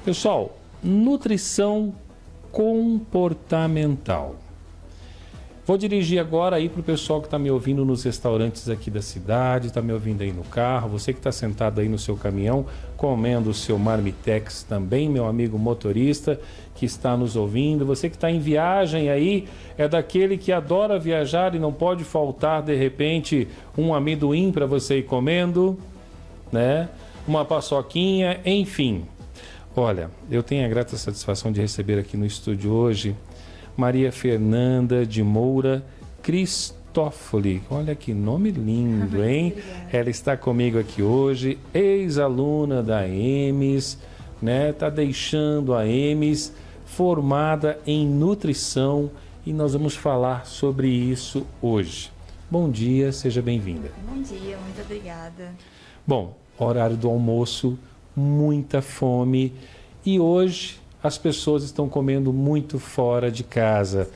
Pessoal, nutrição comportamental. Vou dirigir agora aí para o pessoal que está me ouvindo nos restaurantes aqui da cidade, está me ouvindo aí no carro, você que está sentado aí no seu caminhão, comendo o seu marmitex também, meu amigo motorista que está nos ouvindo, você que está em viagem aí, é daquele que adora viajar e não pode faltar, de repente, um amendoim para você ir comendo, né? Uma paçoquinha, enfim. Olha, eu tenho a grata satisfação de receber aqui no estúdio hoje Maria Fernanda de Moura Cristófoli. Olha que nome lindo, hein? Ela está comigo aqui hoje, ex-aluna da EMES, né? Está deixando a EMES, formada em nutrição, e nós vamos falar sobre isso hoje. Bom dia, seja bem-vinda. Bom dia, muito obrigada. Bom, horário do almoço, muita fome, e hoje as pessoas estão comendo muito fora de casa.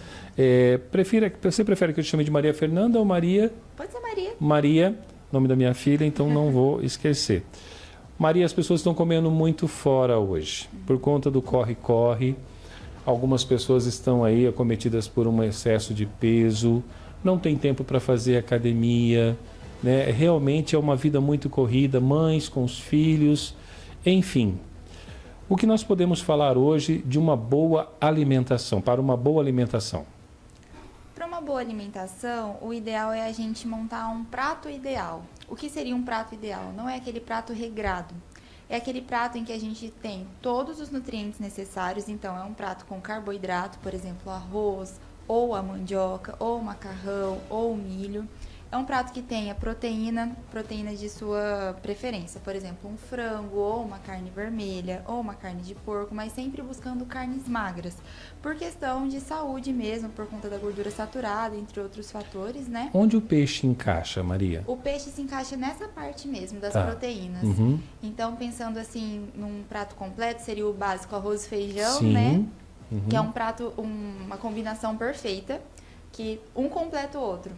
Você prefere que eu te chame de Maria Fernanda ou Maria? Pode ser Maria. Maria, nome da minha filha, então não vou esquecer. Maria, as pessoas estão comendo muito fora hoje, por conta do corre-corre. Algumas pessoas estão aí acometidas por um excesso de peso, não tem tempo para fazer academia, né? Realmente é uma vida muito corrida, mães com os filhos, enfim. O que nós podemos falar hoje de uma boa alimentação, para uma boa alimentação? Para uma boa alimentação, o ideal é a gente montar um prato ideal. O que seria um prato ideal? Não é aquele prato regrado. É aquele prato em que a gente tem todos os nutrientes necessários. Então, é um prato com carboidrato, por exemplo, arroz, ou a mandioca, ou o macarrão, ou o milho. É um prato que tenha proteína de sua preferência, por exemplo, um frango, ou uma carne vermelha, ou uma carne de porco, mas sempre buscando carnes magras, por questão de saúde mesmo, por conta da gordura saturada, entre outros fatores, né? Onde o peixe encaixa, Maria? O peixe se encaixa nessa parte mesmo, das proteínas. Uhum. Então, pensando assim, num prato completo, seria o básico arroz e feijão, Sim. né? Uhum. Que é um prato, uma combinação perfeita, que um completa o outro.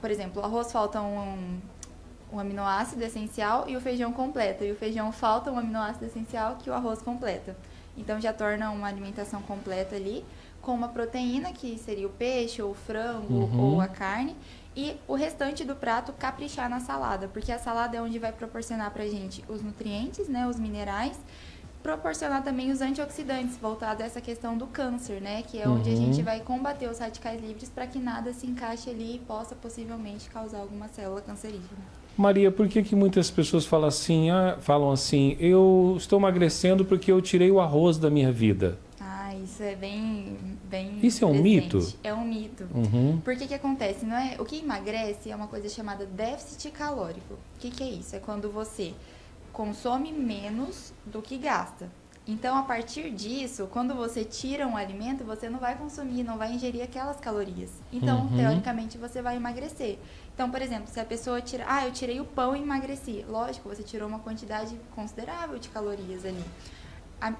Por exemplo, o arroz falta um aminoácido essencial e o feijão completa. E o feijão falta um aminoácido essencial que o arroz completa. Então já torna uma alimentação completa ali, com uma proteína, que seria o peixe, ou o frango, ou a carne. E o restante do prato caprichar na salada, porque a salada é onde vai proporcionar pra gente os nutrientes, né, os minerais, proporcionar também os antioxidantes, voltado a essa questão do câncer, né? Que é onde a gente vai combater os radicais livres para que nada se encaixe ali e possa possivelmente causar alguma célula cancerígena. Maria, por que muitas pessoas falam assim, eu estou emagrecendo porque eu tirei o arroz da minha vida? Isso é bem Isso é um presente. mito? É um mito. Porque que acontece? Não é? O que emagrece é uma coisa chamada déficit calórico. O que é isso? É quando você consome menos do que gasta. Então, a partir disso, quando você tira um alimento, você não vai consumir, não vai ingerir aquelas calorias. Então, teoricamente, você vai emagrecer. Então, por exemplo, se a pessoa tira... eu tirei o pão e emagreci. Lógico, você tirou uma quantidade considerável de calorias ali.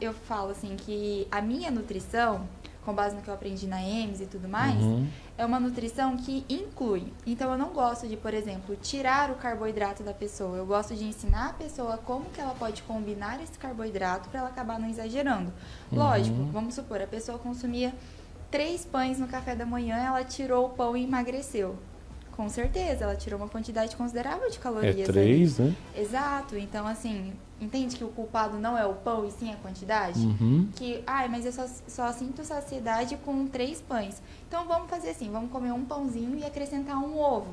Eu falo assim que a minha nutrição, com base no que eu aprendi na EMES e tudo mais, é uma nutrição que inclui. Então, eu não gosto de, por exemplo, tirar o carboidrato da pessoa. Eu gosto de ensinar a pessoa como que ela pode combinar esse carboidrato para ela acabar não exagerando. Lógico, vamos supor, a pessoa consumia 3 pães no café da manhã, ela tirou o pão e emagreceu. Com certeza, ela tirou uma quantidade considerável de calorias. 3, né? Exato. Então, assim, entende que o culpado não é o pão e sim a quantidade? Que, mas eu só sinto saciedade com 3 pães. Então, vamos fazer assim, vamos comer um pãozinho e acrescentar um ovo.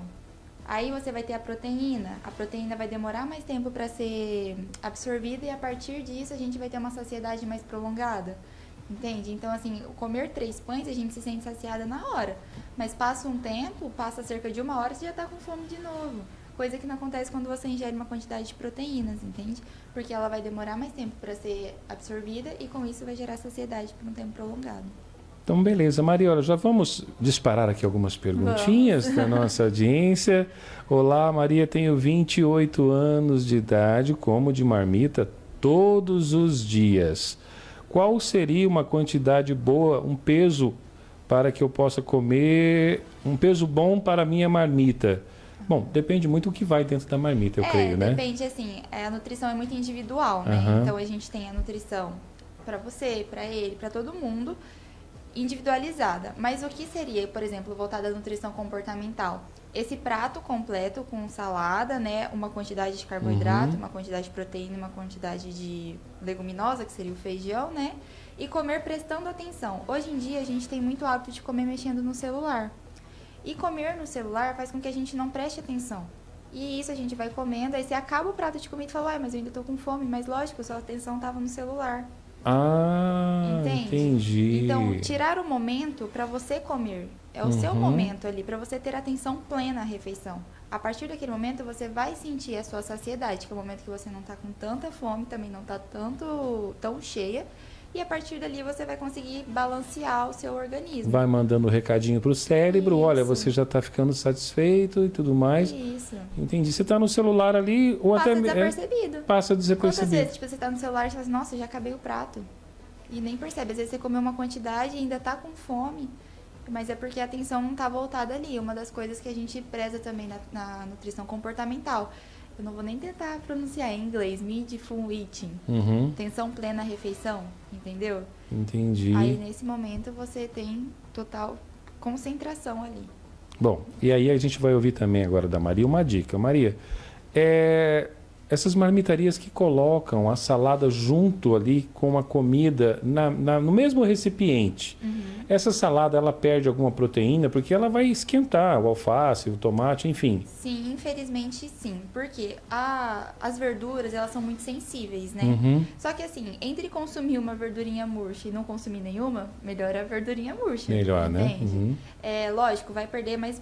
Aí você vai ter a proteína vai demorar mais tempo para ser absorvida e a partir disso a gente vai ter uma saciedade mais prolongada. Entende? Então, assim, comer 3 pães, a gente se sente saciada na hora. Mas passa um tempo, passa cerca de 1 hora, você já tá com fome de novo. Coisa que não acontece quando você ingere uma quantidade de proteínas, entende? Porque ela vai demorar mais tempo para ser absorvida e com isso vai gerar saciedade por um tempo prolongado. Então, beleza. Mariola, já vamos disparar aqui algumas perguntinhas da nossa audiência. Olá, Maria, tenho 28 anos de idade, como de marmita todos os dias. Qual seria uma quantidade boa, um peso para que eu possa comer, um peso bom para a minha marmita? Bom, depende muito do que vai dentro da marmita, eu creio, né? Depende, assim, a nutrição é muito individual, né? Então, a gente tem a nutrição para você, para ele, para todo mundo, individualizada. Mas o que seria, por exemplo, voltada à nutrição comportamental? Esse prato completo com salada, né, uma quantidade de carboidrato, uma quantidade de proteína, uma quantidade de leguminosa, que seria o feijão, né? E comer prestando atenção. Hoje em dia a gente tem muito hábito de comer mexendo no celular. E comer no celular faz com que a gente não preste atenção. E isso a gente vai comendo, aí você acaba o prato de comida e fala, mas eu ainda tô com fome. Mas lógico, sua atenção tava no celular. Ah, Entende? entendi. Então, tirar o momento para você comer. É o seu momento ali, para você ter atenção plena à refeição. A partir daquele momento, você vai sentir a sua saciedade, que é o momento que você não tá com tanta fome, também não tá tão cheia. E a partir dali, você vai conseguir balancear o seu organismo. Vai mandando o recadinho pro cérebro, Isso. olha, você já tá ficando satisfeito e tudo mais. Isso. Entendi. Você tá no celular ali, ou Passa até... desapercebido. Passa Quantas desapercebido. vezes, tipo, você tá no celular e fala assim, nossa, já acabei o prato. E nem percebe. Às vezes você comeu uma quantidade e ainda tá com fome. Mas é porque a atenção não tá voltada ali. Uma das coisas que a gente preza também na nutrição comportamental. Eu não vou nem tentar pronunciar em inglês. Mindful eating. Atenção plena à refeição. Entendeu? Entendi. Aí, nesse momento, você tem total concentração ali. Bom, e aí a gente vai ouvir também agora da Maria uma dica. Maria, essas marmitarias que colocam a salada junto ali com a comida no mesmo recipiente, essa salada ela perde alguma proteína porque ela vai esquentar o alface, o tomate, enfim. Sim, infelizmente sim, porque as verduras elas são muito sensíveis, né? Só que assim, entre consumir uma verdurinha murcha e não consumir nenhuma, melhor a verdurinha murcha. Melhor, entende? né? É lógico, vai perder, mas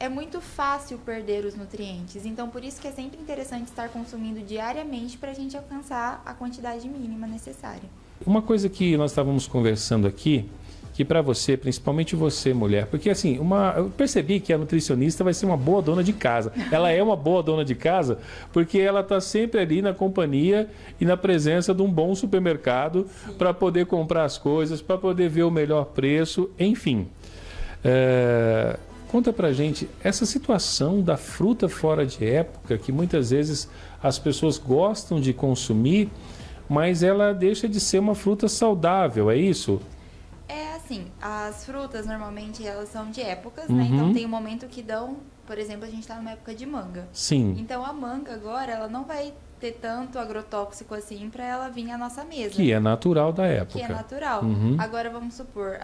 é muito fácil perder os nutrientes. Então, por isso que é sempre interessante estar consumindo diariamente para a gente alcançar a quantidade mínima necessária. Uma coisa que nós estávamos conversando aqui, que para você, principalmente você, mulher, porque assim, eu percebi que a nutricionista vai ser uma boa dona de casa. Ela é uma boa dona de casa porque ela está sempre ali na companhia e na presença de um bom supermercado para poder comprar as coisas, para poder ver o melhor preço, enfim. Conta pra gente essa situação da fruta fora de época, que muitas vezes as pessoas gostam de consumir, mas ela deixa de ser uma fruta saudável, é isso? É assim, as frutas normalmente elas são de épocas, né? Então tem um momento que dão, por exemplo, a gente está numa época de manga. Sim. Então a manga agora, ela não vai ter tanto agrotóxico assim para ela vir à nossa mesa. Que é natural da época. Que é natural. Agora vamos supor,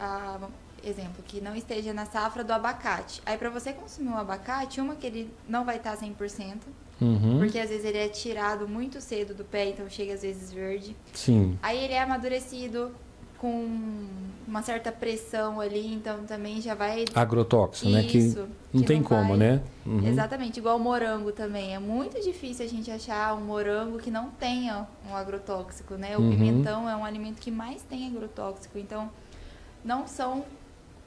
exemplo, que não esteja na safra do abacate. Aí para você consumir um abacate, que ele não vai estar 100%, porque às vezes ele é tirado muito cedo do pé, então chega às vezes verde. Sim. Aí ele é amadurecido com uma certa pressão ali, então também já vai... Agrotóxico, né? Que não tem como, né? Exatamente, igual o morango também. É muito difícil a gente achar um morango que não tenha um agrotóxico, né? O pimentão é um alimento que mais tem agrotóxico, então não são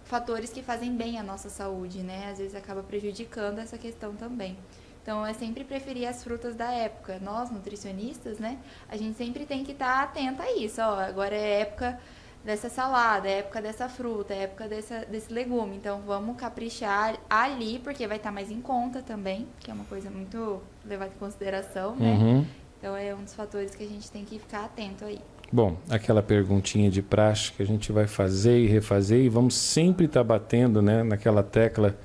fatores que fazem bem à nossa saúde, né? Às vezes acaba prejudicando essa questão também. Então, é sempre preferir as frutas da época. Nós, nutricionistas, né? A gente sempre tem que estar atenta a isso. Ó, agora é época dessa salada, é época dessa fruta, é época desse legume. Então, vamos caprichar ali, porque vai estar mais em conta também, que é uma coisa muito levada em consideração, né? Então, é um dos fatores que a gente tem que ficar atento aí. Bom, aquela perguntinha de praxe que a gente vai fazer e refazer e vamos sempre estar batendo, né, naquela tecla.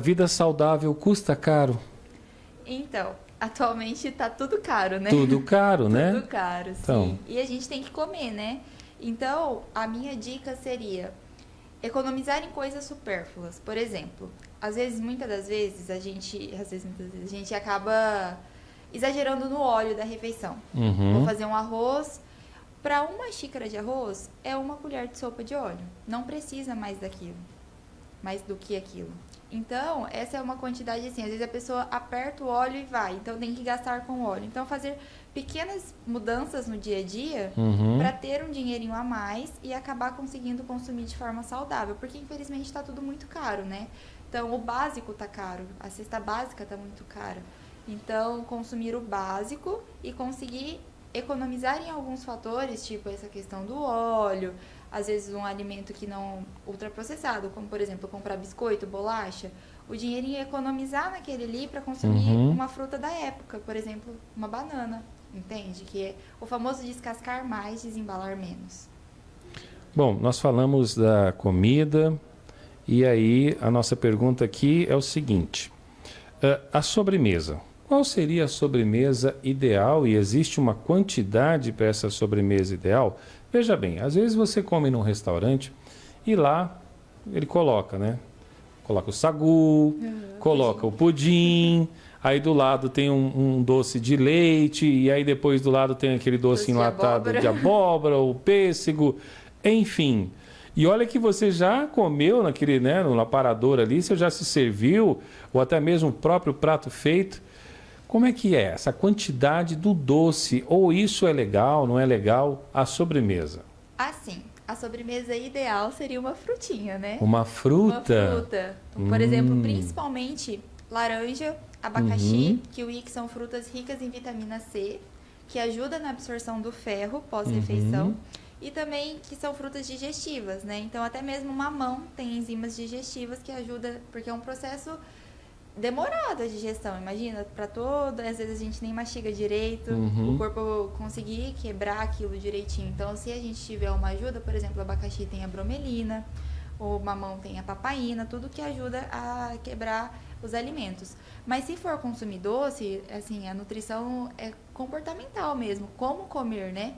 Vida saudável custa caro? Então, atualmente tá tudo caro, né? Tudo caro, né? Tudo caro, sim. Então. E a gente tem que comer, né? Então, a minha dica seria economizar em coisas supérfluas. Por exemplo, muitas das vezes, a gente acaba exagerando no óleo da refeição. Vou fazer um arroz. Para uma xícara de arroz, é uma colher de sopa de óleo. Não precisa mais do que aquilo. Então, essa é uma quantidade assim, às vezes a pessoa aperta o óleo e vai, então tem que gastar com óleo. Então, fazer pequenas mudanças no dia a dia para ter um dinheirinho a mais e acabar conseguindo consumir de forma saudável, porque infelizmente está tudo muito caro, né? Então, o básico está caro, a cesta básica está muito cara. Então, consumir o básico e conseguir economizar em alguns fatores, tipo essa questão do óleo, às vezes um alimento que não ultraprocessado, como por exemplo comprar biscoito, bolacha, o dinheirinho é economizar naquele ali para consumir uma fruta da época, por exemplo, uma banana. entende? Que é o famoso descascar mais, desembalar menos. Bom, nós falamos da comida e aí a nossa pergunta aqui é o seguinte: a sobremesa. Qual seria a sobremesa ideal e existe uma quantidade para essa sobremesa ideal? Veja bem, às vezes você come num restaurante e lá ele coloca, né? Coloca o sagu, coloca o pudim, aí do lado tem um doce de leite, e aí depois do lado tem aquele doce enlatado de abóbora, o pêssego, enfim. E olha que você já comeu naquele, né, no aparador ali, você já se serviu, ou até mesmo o próprio prato feito. Como é que é essa quantidade do doce? Ou isso é legal, não é legal? A sobremesa. Assim, a sobremesa ideal seria uma frutinha, né? Uma fruta? Uma fruta. Por exemplo, principalmente laranja, abacaxi, kiwi, que são frutas ricas em vitamina C, que ajuda na absorção do ferro pós-refeição. E também que são frutas digestivas, né? Então, até mesmo mamão tem enzimas digestivas que ajudam, porque é um processo demorado a digestão, imagina, para todo, às vezes a gente nem mastiga direito, o corpo conseguir quebrar aquilo direitinho. Então, se a gente tiver uma ajuda, por exemplo, o abacaxi tem a bromelina, o mamão tem a papaina, tudo que ajuda a quebrar os alimentos. Mas se for consumir doce, assim, a nutrição é comportamental mesmo, como comer, né?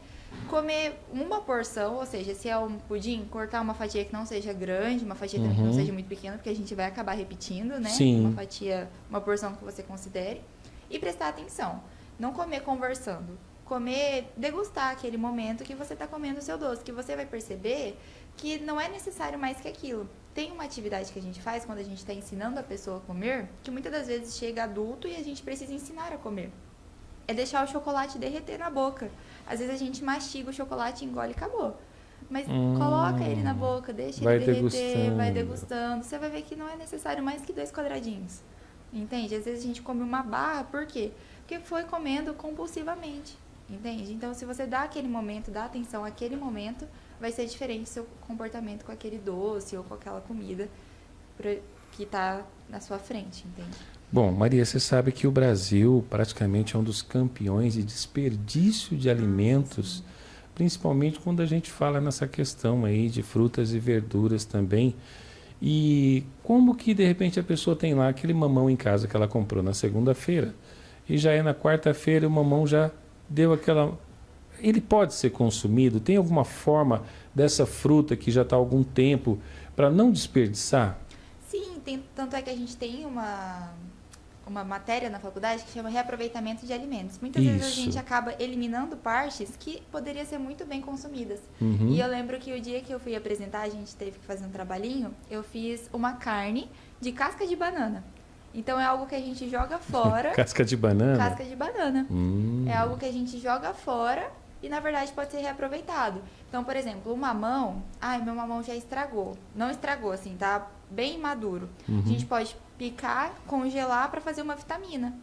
Comer uma porção, ou seja, se é um pudim, cortar uma fatia que não seja grande, uma fatia também que não seja muito pequena, porque a gente vai acabar repetindo, né? Sim. Uma fatia, uma porção que você considere. E prestar atenção. Não comer conversando. Comer, degustar aquele momento que você está comendo o seu doce, que você vai perceber que não é necessário mais que aquilo. Tem uma atividade que a gente faz quando a gente está ensinando a pessoa a comer, que muitas das vezes chega adulto e a gente precisa ensinar a comer. É deixar o chocolate derreter na boca. Às vezes a gente mastiga o chocolate, engole e acabou. Mas coloca ele na boca, deixa ele derreter, vai degustando. Você vai ver que não é necessário mais que 2 quadradinhos. Entende? Às vezes a gente come uma barra, por quê? Porque foi comendo compulsivamente. Entende? Então, se você dá aquele momento, dá atenção àquele momento, vai ser diferente seu comportamento com aquele doce ou com aquela comida que está na sua frente, entende? Bom, Maria, você sabe que o Brasil praticamente é um dos campeões de desperdício de alimentos, principalmente quando a gente fala nessa questão aí de frutas e verduras também. E como que de repente a pessoa tem lá aquele mamão em casa que ela comprou na segunda-feira e já é na quarta-feira o mamão já deu aquela... Ele pode ser consumido? Tem alguma forma dessa fruta que já está há algum tempo para não desperdiçar? Sim, tanto é que a gente tem uma matéria na faculdade que chama reaproveitamento de alimentos. Muitas vezes a gente acaba eliminando partes que poderiam ser muito bem consumidas. E eu lembro que o dia que eu fui apresentar, a gente teve que fazer um trabalhinho, eu fiz uma carne de casca de banana. Então é algo que a gente joga fora. Casca de banana? Casca de banana. É algo que a gente joga fora e na verdade pode ser reaproveitado. Então, por exemplo, o mamão, meu mamão já estragou. Não estragou, assim, tá bem maduro. A gente pode picar, congelar para fazer uma vitamina.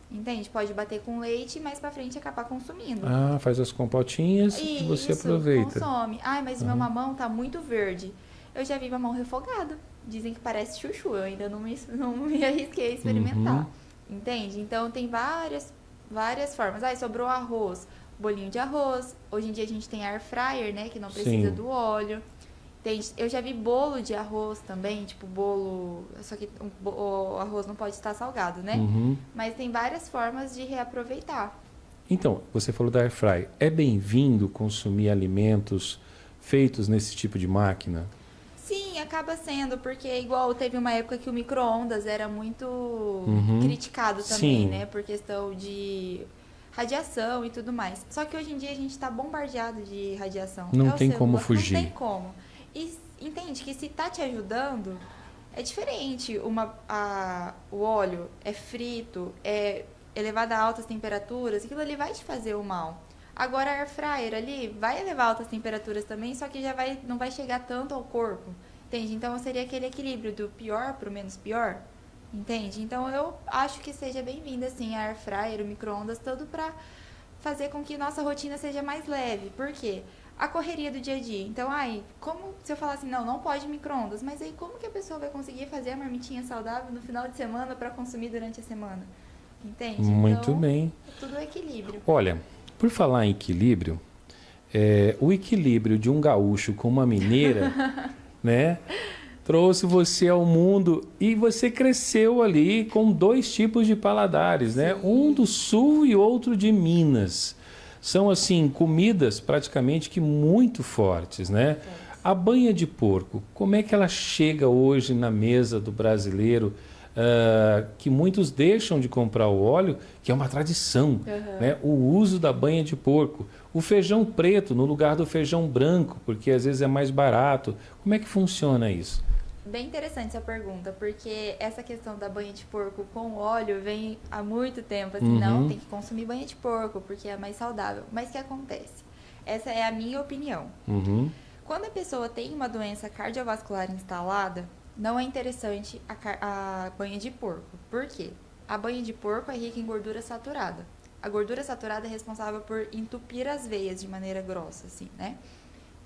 Entende? Pode bater com leite e mais pra frente acabar consumindo. Faz as compotinhas e você aproveita. Consome. Mas meu mamão tá muito verde. Eu já vi mamão refogado. Dizem que parece chuchu. Eu ainda não me arrisquei a experimentar. Entende? Então tem várias formas. Sobrou arroz. Bolinho de arroz. Hoje em dia a gente tem air fryer, né? Que não precisa do óleo. Eu já vi bolo de arroz também, tipo bolo... Só que o arroz não pode estar salgado, né? Mas tem várias formas de reaproveitar. Então, você falou da air fry. É bem-vindo consumir alimentos feitos nesse tipo de máquina? Sim, acaba sendo, porque igual teve uma época que o micro-ondas era muito criticado também, né? Por questão de radiação e tudo mais. Só que hoje em dia a gente está bombardeado de radiação. Não tem como fugir. Não tem como. E entende que se tá te ajudando, é diferente. O óleo é frito, é elevado a altas temperaturas, aquilo ali vai te fazer o mal. Agora a air fryer ali vai elevar altas temperaturas também, só que não vai chegar tanto ao corpo, entende? Então seria aquele equilíbrio do pior pro menos pior, entende? Então eu acho que seja bem-vinda assim a air fryer, o micro-ondas, tudo pra fazer com que nossa rotina seja mais leve. Por quê? A correria do dia a dia. Então, como se eu falar assim, não pode micro-ondas, mas aí como que a pessoa vai conseguir fazer a marmitinha saudável no final de semana para consumir durante a semana? entende? Muito então, bem. Tudo é equilíbrio. Olha, por falar em equilíbrio, o equilíbrio de um gaúcho com uma mineira, né, trouxe você ao mundo e você cresceu ali com dois tipos de paladares, né? Um do sul e outro de Minas. São, assim, comidas praticamente que muito fortes, né? A banha de porco, como é que ela chega hoje na mesa do brasileiro, que muitos deixam de comprar o óleo, que é uma tradição, né? O uso da banha de porco. O feijão preto no lugar do feijão branco, porque às vezes é mais barato. Como é que funciona isso? Bem interessante essa pergunta, porque essa questão da banha de porco com óleo vem há muito tempo, assim, não, tem que consumir banha de porco, porque é mais saudável. Mas o que acontece? Essa é a minha opinião. Quando a pessoa tem uma doença cardiovascular instalada, não é interessante a banha de porco. Por quê? A banha de porco é rica em gordura saturada. A gordura saturada é responsável por entupir as veias de maneira grossa, assim, né?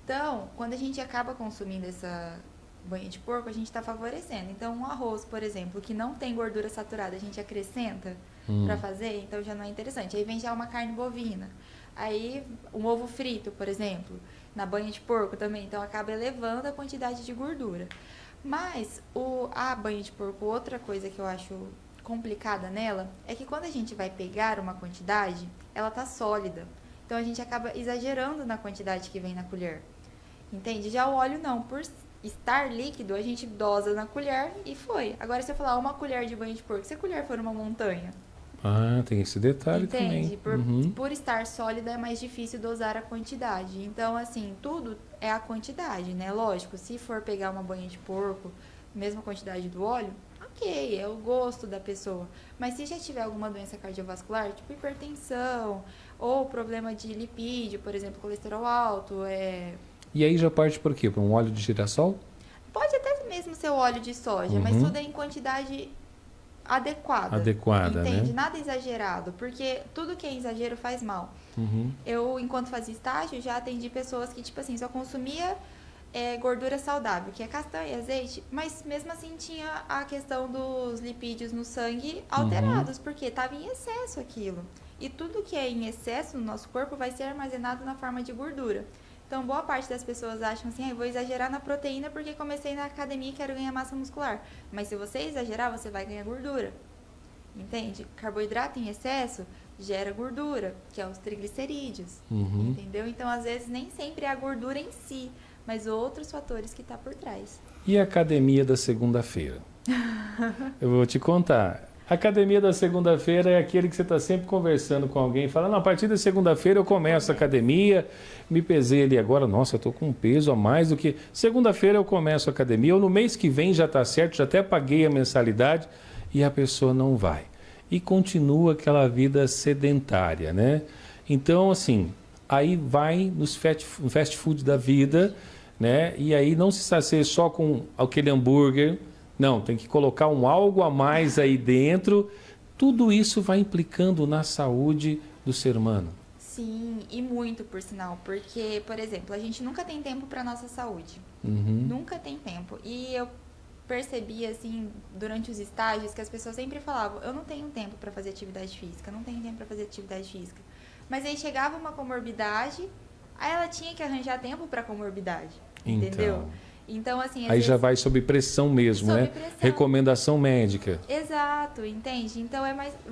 Então, quando a gente acaba consumindo essa banha de porco, a gente está favorecendo. Então, um arroz, por exemplo, que não tem gordura saturada, a gente acrescenta para fazer, então já não é interessante. Aí vem já uma carne bovina. Aí, um ovo frito, por exemplo, na banha de porco também, então acaba elevando a quantidade de gordura. Mas a banha de porco, outra coisa que eu acho complicada nela, é que quando a gente vai pegar uma quantidade, ela tá sólida. Então a gente acaba exagerando na quantidade que vem na colher. Entende? Já o óleo não, por estar líquido, a gente dosa na colher e foi. Agora, se eu falar uma colher de banha de porco, se a colher for uma montanha... Ah, tem esse detalhe entende? também. Por estar sólida, é mais difícil dosar a quantidade. Então, assim, tudo é a quantidade, né? Lógico, se for pegar uma banha de porco, mesma quantidade do óleo, ok, é o gosto da pessoa. Mas se já tiver alguma doença cardiovascular, tipo hipertensão, ou problema de lipídio, por exemplo, colesterol alto, E aí já parte por quê? Para um óleo de girassol? pode até mesmo ser o óleo de soja, mas tudo é em quantidade adequada. Adequada, entende? né? Nada exagerado, porque tudo que é exagero faz mal. Eu, enquanto fazia estágio, já atendi pessoas que, tipo assim, só consumia gordura saudável, que é castanha e azeite, mas mesmo assim tinha a questão dos lipídios no sangue alterados, porque estava em excesso aquilo. E tudo que é em excesso no nosso corpo vai ser armazenado na forma de gordura. Então, boa parte das pessoas acham assim, vou exagerar na proteína porque comecei na academia e quero ganhar massa muscular. Mas se você exagerar, você vai ganhar gordura. Entende? Carboidrato em excesso gera gordura, que é os triglicerídeos. Entendeu? Então, às vezes, nem sempre é a gordura em si, mas outros fatores que tá por trás. E a academia da segunda-feira? Eu vou te contar. A academia da segunda-feira é aquele que você está sempre conversando com alguém, falando, a partir da segunda-feira eu começo a academia, me pesei ali agora, nossa, eu estou com um peso a mais do que... Segunda-feira eu começo a academia, ou no mês que vem já está certo, já até paguei a mensalidade, e a pessoa não vai. E continua aquela vida sedentária, né? Então, assim, aí vai no fast food da vida, né? E aí não se sacia só com aquele hambúrguer. Não, tem que colocar algo a mais aí dentro. Tudo isso vai implicando na saúde do ser humano. Sim, e muito, por sinal. Porque, por exemplo, a gente nunca tem tempo para nossa saúde. Nunca tem tempo. E eu percebi, assim, durante os estágios, que as pessoas sempre falavam, eu não tenho tempo para fazer atividade física, não tenho tempo para fazer atividade física. Mas aí chegava uma comorbidade, aí ela tinha que arranjar tempo para comorbidade. Entendeu? Então, assim, aí já vai sob pressão mesmo, sob né? pressão. Recomendação médica. Exato, entende? Então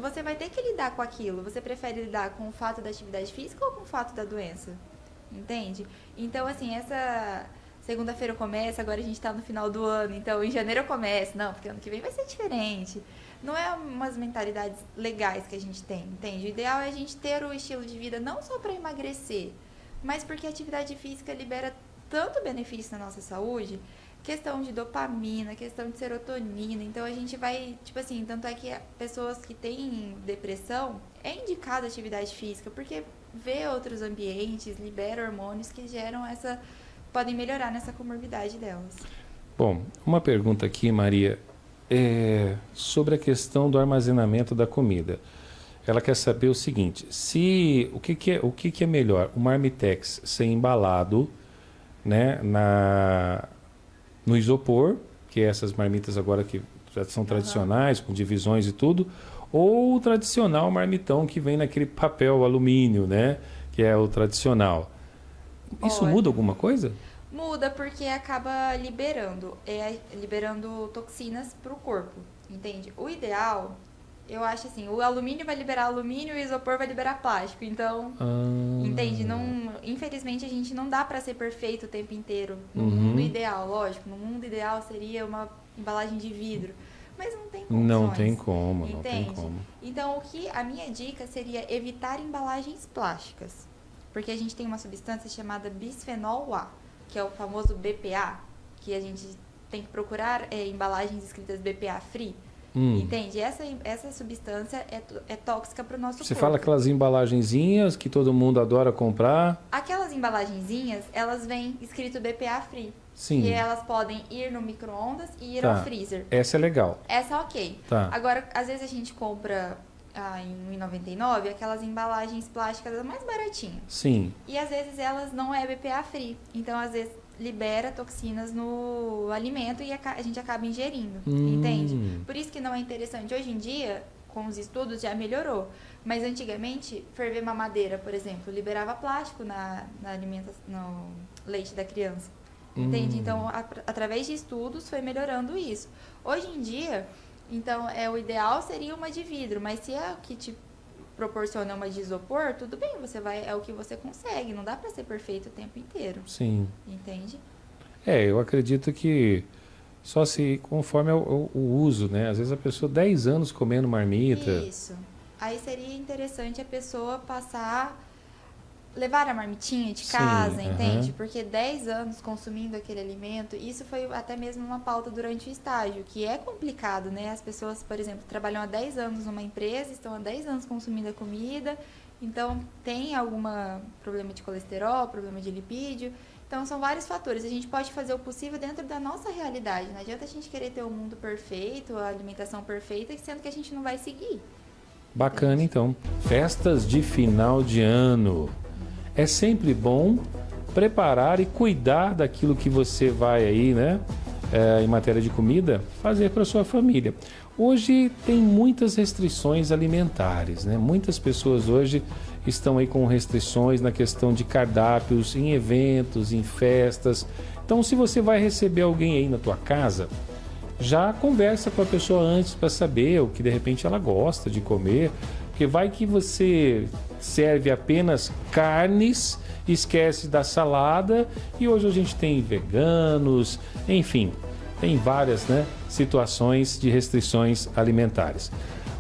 você vai ter que lidar com aquilo. Você prefere lidar com o fato da atividade física ou com o fato da doença? Entende? Então, assim, essa segunda-feira começa, agora a gente tá no final do ano, então em janeiro eu começo. Não, porque ano que vem vai ser diferente. Não é umas mentalidades legais que a gente tem, entende? O ideal é a gente ter o estilo de vida não só para emagrecer, mas porque a atividade física libera tanto benefício na nossa saúde, questão de dopamina, questão de serotonina, então a gente vai, tipo assim, tanto é que pessoas que têm depressão, é indicada atividade física, porque vê outros ambientes, libera hormônios que podem melhorar nessa comorbidade delas. Bom, uma pergunta aqui, Maria, sobre a questão do armazenamento da comida. Ela quer saber o seguinte, o que é melhor, o Marmitex ser embalado, né, no isopor, que é essas marmitas agora que já são tradicionais, com divisões e tudo, ou o tradicional marmitão que vem naquele papel alumínio, né? Que é o tradicional. Isso muda alguma coisa? Muda porque acaba liberando toxinas para o corpo, entende? O ideal, eu acho assim, o alumínio vai liberar alumínio e o isopor vai liberar plástico, então, entende? Não, infelizmente a gente não dá para ser perfeito o tempo inteiro no mundo ideal, lógico, no mundo ideal seria uma embalagem de vidro, mas não tem condições. Não tem como, entende? não tem como. Então, a minha dica seria evitar embalagens plásticas, porque a gente tem uma substância chamada bisfenol A, que é o famoso BPA, que a gente tem que procurar embalagens escritas BPA free, entende? Essa substância é tóxica para o nosso corpo. Você fala aquelas embalagenzinhas que todo mundo adora comprar? Aquelas embalagenzinhas, elas vêm escrito BPA free. Sim. E elas podem ir no micro-ondas e ir ao freezer. Essa é legal. Essa ok. Tá. Agora, às vezes a gente compra em R$ 1,99 aquelas embalagens plásticas mais baratinhas. Sim. E às vezes elas não é BPA free. Então, às vezes, libera toxinas no alimento e a gente acaba ingerindo. Entende? Por isso que não é interessante. Hoje em dia, com os estudos, já melhorou. Mas antigamente, ferver mamadeira, por exemplo, liberava plástico no leite da criança. Entende? Então, através de estudos, foi melhorando isso. Hoje em dia, então, o ideal seria uma de vidro, mas se é o que te proporciona uma de isopor, tudo bem, é o que você consegue, não dá para ser perfeito o tempo inteiro. Sim. Entende? Eu acredito que só se conforme o uso, né? Às vezes a pessoa 10 anos comendo marmita. Isso. Aí seria interessante a pessoa levar a marmitinha de casa, entende? Porque 10 anos consumindo aquele alimento, isso foi até mesmo uma pauta durante o estágio, que é complicado, né? As pessoas, por exemplo, trabalham há 10 anos numa empresa, estão há 10 anos consumindo a comida, então tem algum problema de colesterol, problema de lipídio. Então, são vários fatores. A gente pode fazer o possível dentro da nossa realidade. Não adianta a gente querer ter um mundo perfeito, a alimentação perfeita, sendo que a gente não vai seguir. Bacana, então. Festas de final de ano. É sempre bom preparar e cuidar daquilo que você vai aí, né? Em matéria de comida, fazer para sua família. Hoje tem muitas restrições alimentares, né? Muitas pessoas hoje estão aí com restrições na questão de cardápios, em eventos, em festas. Então, se você vai receber alguém aí na tua casa, já conversa com a pessoa antes para saber o que de repente ela gosta de comer, porque vai que você serve apenas carnes, esquece da salada, e hoje a gente tem veganos, enfim, tem várias, né, situações de restrições alimentares.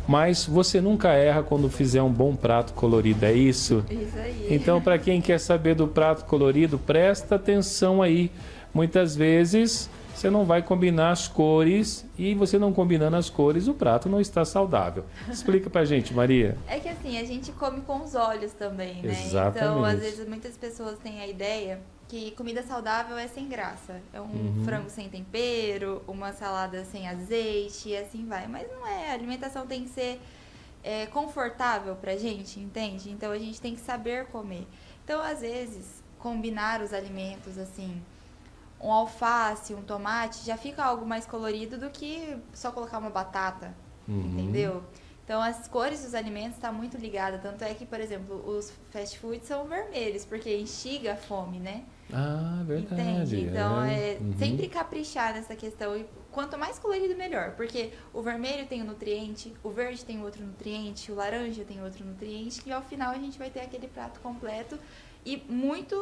Mas você nunca erra quando fizer um bom prato colorido, é isso? Isso aí. Então, para quem quer saber do prato colorido, presta atenção aí. Muitas vezes você não vai combinar as cores, e você não combinando as cores, o prato não está saudável. Explica pra gente, Maria. É que assim, a gente come com os olhos também, né? Exatamente. Então, às vezes, muitas pessoas têm a ideia que comida saudável é sem graça. É um frango sem tempero, uma salada sem azeite e assim vai. Mas não é. A alimentação tem que ser confortável pra gente, entende? Então, a gente tem que saber comer. Então, às vezes, combinar os alimentos, assim, um alface, um tomate, já fica algo mais colorido do que só colocar uma batata, entendeu? Então, as cores dos alimentos estão muito ligadas. Tanto é que, por exemplo, os fast foods são vermelhos, porque instiga a fome, né? Ah, verdade. Entende? Então, sempre caprichar nessa questão. E quanto mais colorido, melhor. Porque o vermelho tem um nutriente, o verde tem outro nutriente, o laranja tem outro nutriente, e ao final a gente vai ter aquele prato completo e muito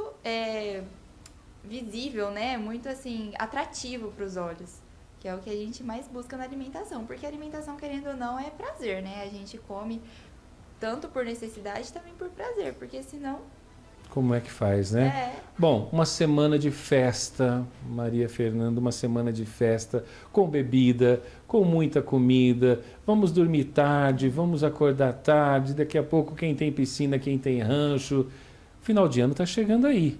visível, né? Muito, assim, atrativo para os olhos. Que é o que a gente mais busca na alimentação. Porque a alimentação, querendo ou não, é prazer, né? A gente come tanto por necessidade, também por prazer. Porque senão... Como é que faz, né? Bom, uma semana de festa, Maria Fernanda, uma semana de festa com bebida, com muita comida. Vamos dormir tarde, vamos acordar tarde. Daqui a pouco, quem tem piscina, quem tem rancho. Final de ano está chegando aí,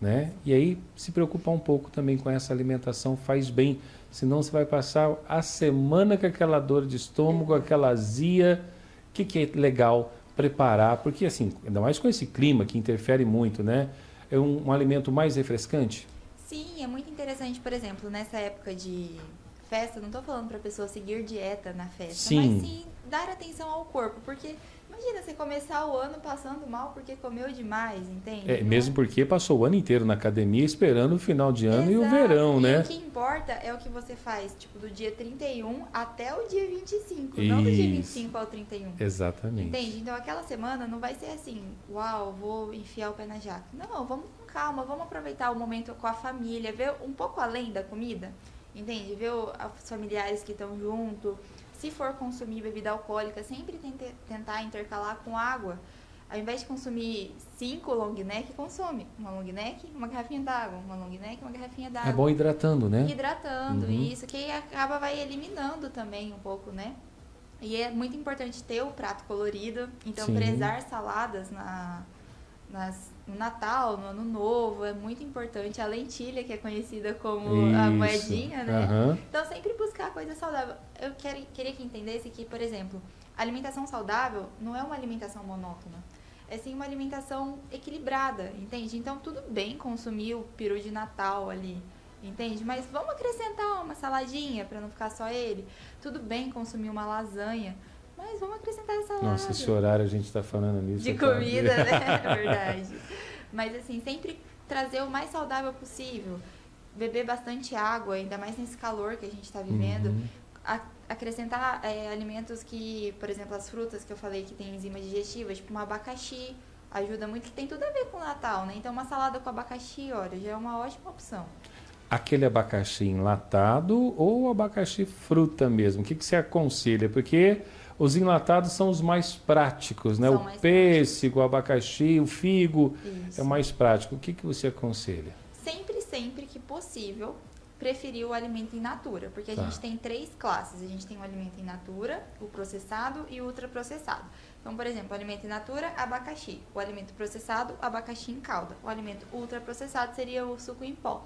né? E aí, se preocupar um pouco também com essa alimentação faz bem. Senão você vai passar a semana com aquela dor de estômago, aquela azia. O que é legal preparar? Porque assim, ainda mais com esse clima que interfere muito, né? É um alimento mais refrescante? Sim, é muito interessante, por exemplo, nessa época de festa, não estou falando para a pessoa seguir dieta na festa, sim. mas sim dar atenção ao corpo, porque imagina você começar o ano passando mal porque comeu demais, entende? Mesmo porque passou o ano inteiro na academia esperando o final de ano. Exato. E o verão, né? E o que importa é o que você faz, tipo, do dia 31 até o dia 25, não do dia 25 ao 31. Exatamente. Entende? Então aquela semana não vai ser assim, uau, vou enfiar o pé na jaca. Não, vamos com calma, vamos aproveitar o momento com a família, ver um pouco além da comida, entende? Ver os familiares que estão junto. Se for consumir bebida alcoólica, sempre tentar intercalar com água. Ao invés de consumir 5 long neck, consome uma long neck, uma garrafinha d'água, uma long neck, uma garrafinha d'água. É bom hidratando, né? Hidratando, isso, que vai eliminando também um pouco, né? E é muito importante ter o prato colorido, então prezar saladas no Natal, no Ano Novo, é muito importante. A lentilha, que é conhecida como a moedinha, né? Então, sempre buscar coisa saudável. Eu queria que entendesse que, por exemplo, a alimentação saudável não é uma alimentação monótona. É sim uma alimentação equilibrada, entende? Então, tudo bem consumir o peru de Natal ali, entende? Mas vamos acrescentar uma saladinha para não ficar só ele. Tudo bem consumir uma lasanha, mas vamos acrescentar essa salada. Nossa, esse horário a gente está falando nisso. De comida, né? É verdade. Mas, assim, sempre trazer o mais saudável possível. Beber bastante água, ainda mais nesse calor que a gente está vivendo. Acrescentar alimentos que, por exemplo, as frutas que eu falei que tem enzimas digestivas, tipo um abacaxi, ajuda muito, que tem tudo a ver com o Natal, né? Então, uma salada com abacaxi, olha, já é uma ótima opção. Aquele abacaxi enlatado ou abacaxi fruta mesmo? O que você aconselha? Porque os enlatados são os mais práticos, né? O pêssego, o abacaxi, o figo é o mais prático. O que você aconselha? Sempre que possível, preferir o alimento in natura, porque a gente tem 3 classes. A gente tem o alimento in natura, o processado e o ultraprocessado. Então, por exemplo, o alimento in natura, abacaxi. O alimento processado, abacaxi em calda. O alimento ultraprocessado seria o suco em pó.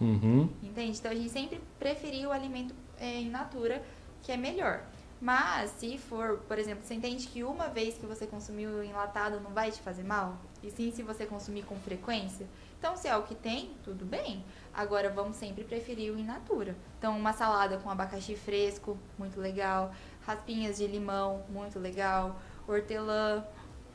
Entende? Então, a gente sempre preferir o alimento in natura, que é melhor. Mas, se for, por exemplo, você entende que uma vez que você consumiu enlatado não vai te fazer mal? E sim, se você consumir com frequência? Então, se é o que tem, tudo bem. Agora, vamos sempre preferir o in natura. Então, uma salada com abacaxi fresco, muito legal. Raspinhas de limão, muito legal. Hortelã,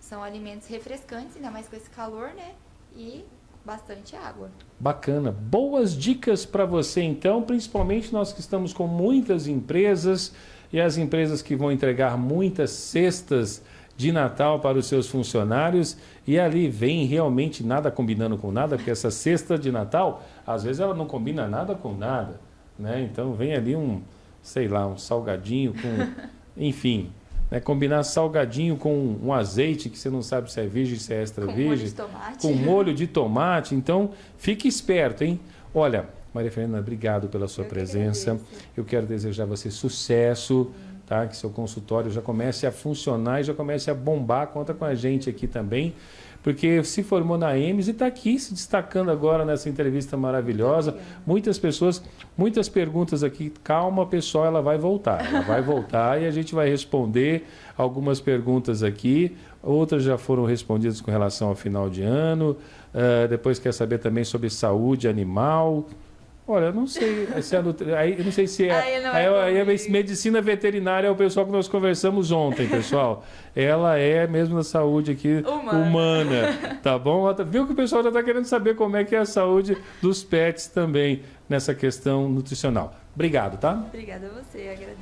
são alimentos refrescantes, ainda mais com esse calor, né? E bastante água. Bacana. Boas dicas para você, então, principalmente nós que estamos com muitas empresas e as empresas que vão entregar muitas cestas de Natal para os seus funcionários e ali vem realmente nada combinando com nada, porque essa cesta de Natal, às vezes ela não combina nada com nada, né? Então vem ali um salgadinho com, enfim, né? Combinar salgadinho com um azeite que você não sabe se é virgem, se é extra virgem, com molho de tomate, então fique esperto, hein? Olha, Maria Fernanda, obrigado pela sua presença. Eu quero desejar a você sucesso, tá? Que seu consultório já comece a funcionar e já comece a bombar. Conta com a gente aqui também, porque se formou na EMS e está aqui se destacando agora nessa entrevista maravilhosa. Muitas pessoas, muitas perguntas aqui. Calma, pessoal, ela vai voltar e a gente vai responder algumas perguntas aqui. Outras já foram respondidas com relação ao final de ano. Depois quer saber também sobre saúde animal. Olha, eu não sei se eu não sei se é medicina veterinária, é o pessoal que nós conversamos ontem, pessoal. Ela é mesmo da saúde aqui humana, tá bom? Viu que o pessoal já está querendo saber como é que é a saúde dos pets também nessa questão nutricional. Obrigado, tá? Obrigada a você, agradeço.